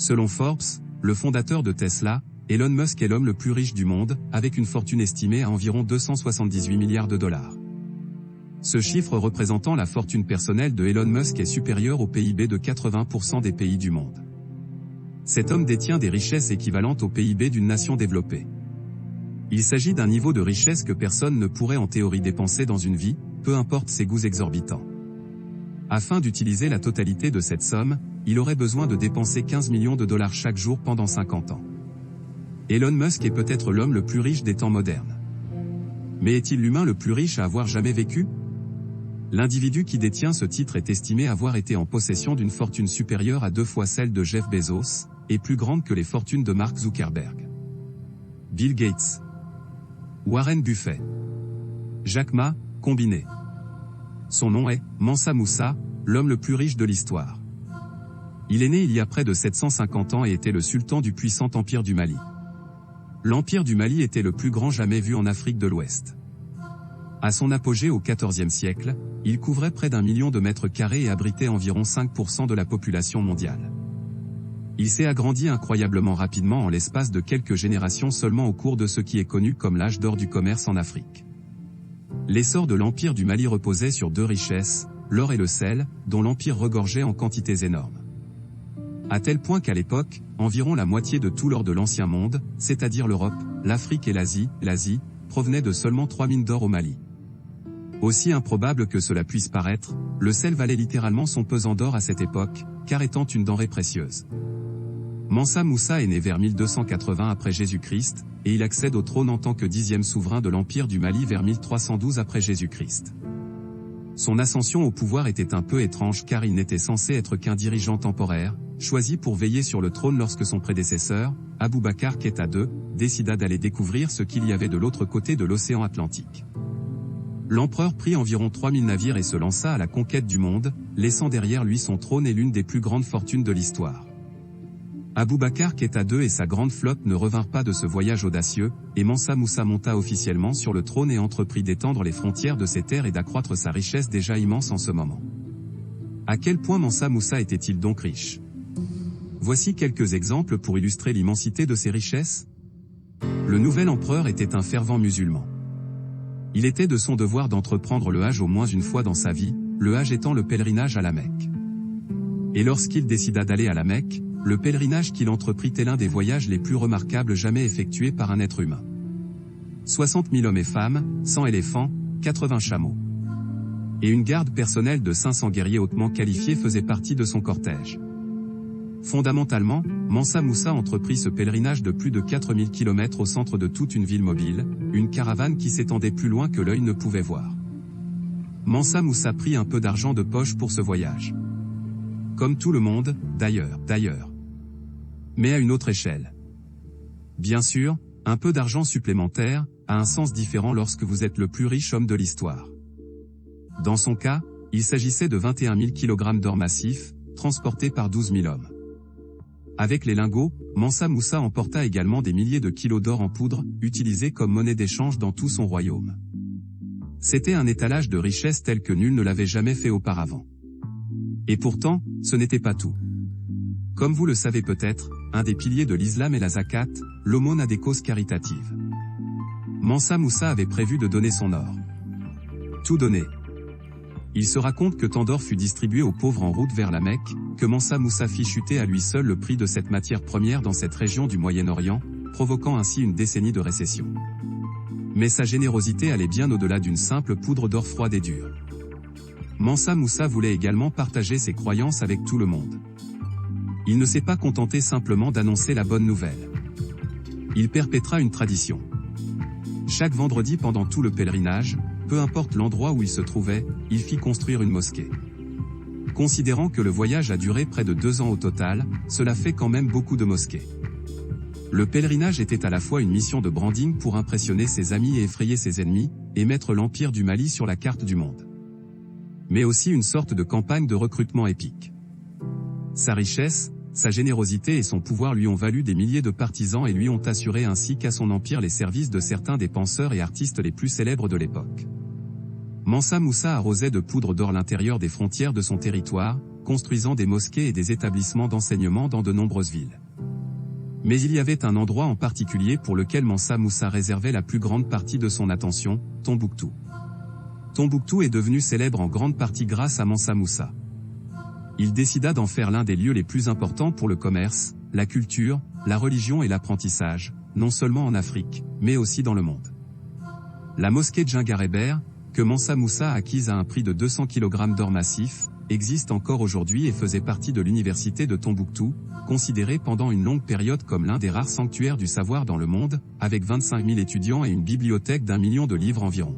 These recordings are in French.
Selon Forbes, le fondateur de Tesla, Elon Musk est l'homme le plus riche du monde, avec une fortune estimée à environ 278 milliards de dollars. Ce chiffre représentant la fortune personnelle de Elon Musk est supérieur au PIB de 80% des pays du monde. Cet homme détient des richesses équivalentes au PIB d'une nation développée. Il s'agit d'un niveau de richesse que personne ne pourrait en théorie dépenser dans une vie, peu importe ses goûts exorbitants. Afin d'utiliser la totalité de cette somme, il aurait besoin de dépenser 15 millions de dollars chaque jour pendant 50 ans. Elon Musk est peut-être l'homme le plus riche des temps modernes. Mais est-il l'humain le plus riche à avoir jamais vécu ? L'individu qui détient ce titre est estimé avoir été en possession d'une fortune supérieure à 2 fois celle de Jeff Bezos, et plus grande que les fortunes de Mark Zuckerberg, Bill Gates, Warren Buffett, Jack Ma, combinés. Son nom est Mansa Moussa, l'homme le plus riche de l'histoire. Il est né il y a près de 750 ans et était le sultan du puissant empire du Mali. L'empire du Mali était le plus grand jamais vu en Afrique de l'Ouest. À son apogée au XIVe siècle, il couvrait près d'1 million de mètres carrés et abritait environ 5% de la population mondiale. Il s'est agrandi incroyablement rapidement en l'espace de quelques générations seulement au cours de ce qui est connu comme l'âge d'or du commerce en Afrique. L'essor de l'empire du Mali reposait sur 2 richesses, l'or et le sel, dont l'empire regorgeait en quantités énormes. À tel point qu'à l'époque, environ la moitié de tout l'or de l'ancien monde, c'est-à-dire l'Europe, l'Afrique et l'Asie, provenait de seulement 3 mines d'or au Mali. Aussi improbable que cela puisse paraître, le sel valait littéralement son pesant d'or à cette époque, car étant une denrée précieuse. Mansa Moussa est né vers 1280 après Jésus-Christ, et il accède au trône en tant que 10e souverain de l'Empire du Mali vers 1312 après Jésus-Christ. Son ascension au pouvoir était un peu étrange car il n'était censé être qu'un dirigeant temporaire, choisi pour veiller sur le trône lorsque son prédécesseur, Aboubakar Keïta II, décida d'aller découvrir ce qu'il y avait de l'autre côté de l'océan Atlantique. L'empereur prit environ 3000 navires et se lança à la conquête du monde, laissant derrière lui son trône et l'une des plus grandes fortunes de l'histoire. Aboubakar Keïta II et sa grande flotte ne revinrent pas de ce voyage audacieux, et Mansa Moussa monta officiellement sur le trône et entreprit d'étendre les frontières de ses terres et d'accroître sa richesse déjà immense en ce moment. À quel point Mansa Moussa était-il donc riche ? Voici quelques exemples pour illustrer l'immensité de ses richesses. Le nouvel empereur était un fervent musulman. Il était de son devoir d'entreprendre le Hajj au moins une fois dans sa vie, le Hajj étant le pèlerinage à la Mecque. Et lorsqu'il décida d'aller à la Mecque, le pèlerinage qu'il entreprit est l'un des voyages les plus remarquables jamais effectués par un être humain. 60 000 hommes et femmes, 100 éléphants, 80 chameaux. Et une garde personnelle de 500 guerriers hautement qualifiés faisait partie de son cortège. Fondamentalement, Mansa Moussa entreprit ce pèlerinage de plus de 4000 km au centre de toute une ville mobile, une caravane qui s'étendait plus loin que l'œil ne pouvait voir. Mansa Moussa prit un peu d'argent de poche pour ce voyage. Comme tout le monde, d'ailleurs. Mais à une autre échelle. Bien sûr, un peu d'argent supplémentaire a un sens différent lorsque vous êtes le plus riche homme de l'histoire. Dans son cas, il s'agissait de 21 000 kg d'or massif, transportés par 12 000 hommes. Avec les lingots, Mansa Moussa emporta également des milliers de kilos d'or en poudre, utilisés comme monnaie d'échange dans tout son royaume. C'était un étalage de richesse tel que nul ne l'avait jamais fait auparavant. Et pourtant, ce n'était pas tout. Comme vous le savez peut-être, un des piliers de l'islam est la zakat, l'aumône à des causes caritatives. Mansa Moussa avait prévu de donner son or. Tout donner. Il se raconte que tant d'or fut distribué aux pauvres en route vers la Mecque, que Mansa Moussa fit chuter à lui seul le prix de cette matière première dans cette région du Moyen-Orient, provoquant ainsi une décennie de récession. Mais sa générosité allait bien au-delà d'une simple poudre d'or froide et dure. Mansa Moussa voulait également partager ses croyances avec tout le monde. Il ne s'est pas contenté simplement d'annoncer la bonne nouvelle. Il perpétra une tradition. Chaque vendredi pendant tout le pèlerinage, peu importe l'endroit où il se trouvait, il fit construire une mosquée. Considérant que le voyage a duré près de 2 ans au total, cela fait quand même beaucoup de mosquées. Le pèlerinage était à la fois une mission de branding pour impressionner ses amis et effrayer ses ennemis, et mettre l'empire du Mali sur la carte du monde. Mais aussi une sorte de campagne de recrutement épique. Sa richesse, sa générosité et son pouvoir lui ont valu des milliers de partisans et lui ont assuré ainsi qu'à son empire les services de certains des penseurs et artistes les plus célèbres de l'époque. Mansa Moussa arrosait de poudre d'or l'intérieur des frontières de son territoire, construisant des mosquées et des établissements d'enseignement dans de nombreuses villes. Mais il y avait un endroit en particulier pour lequel Mansa Moussa réservait la plus grande partie de son attention, Tombouctou. Tombouctou est devenu célèbre en grande partie grâce à Mansa Moussa. Il décida d'en faire l'un des lieux les plus importants pour le commerce, la culture, la religion et l'apprentissage, non seulement en Afrique, mais aussi dans le monde. La mosquée de Djingarébert, que Mansa Moussa a acquise à un prix de 200 kg d'or massif, existe encore aujourd'hui et faisait partie de l'université de Tombouctou, considérée pendant une longue période comme l'un des rares sanctuaires du savoir dans le monde, avec 25 000 étudiants et une bibliothèque d'1 million de livres environ.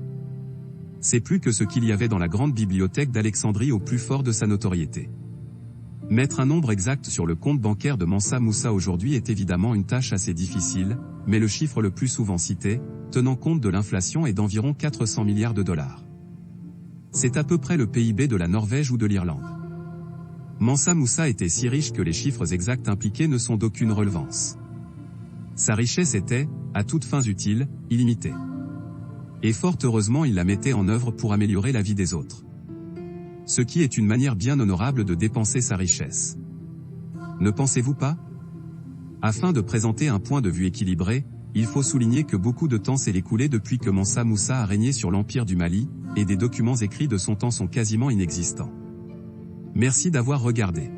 C'est plus que ce qu'il y avait dans la grande bibliothèque d'Alexandrie au plus fort de sa notoriété. Mettre un nombre exact sur le compte bancaire de Mansa Moussa aujourd'hui est évidemment une tâche assez difficile, mais le chiffre le plus souvent cité, tenant compte de l'inflation, est d'environ 400 milliards de dollars. C'est à peu près le PIB de la Norvège ou de l'Irlande. Mansa Moussa était si riche que les chiffres exacts impliqués ne sont d'aucune relevance. Sa richesse était, à toutes fins utiles, illimitée. Et fort heureusement il la mettait en œuvre pour améliorer la vie des autres. Ce qui est une manière bien honorable de dépenser sa richesse. Ne pensez-vous pas ? Afin de présenter un point de vue équilibré, il faut souligner que beaucoup de temps s'est écoulé depuis que Mansa Moussa a régné sur l'Empire du Mali, et des documents écrits de son temps sont quasiment inexistants. Merci d'avoir regardé.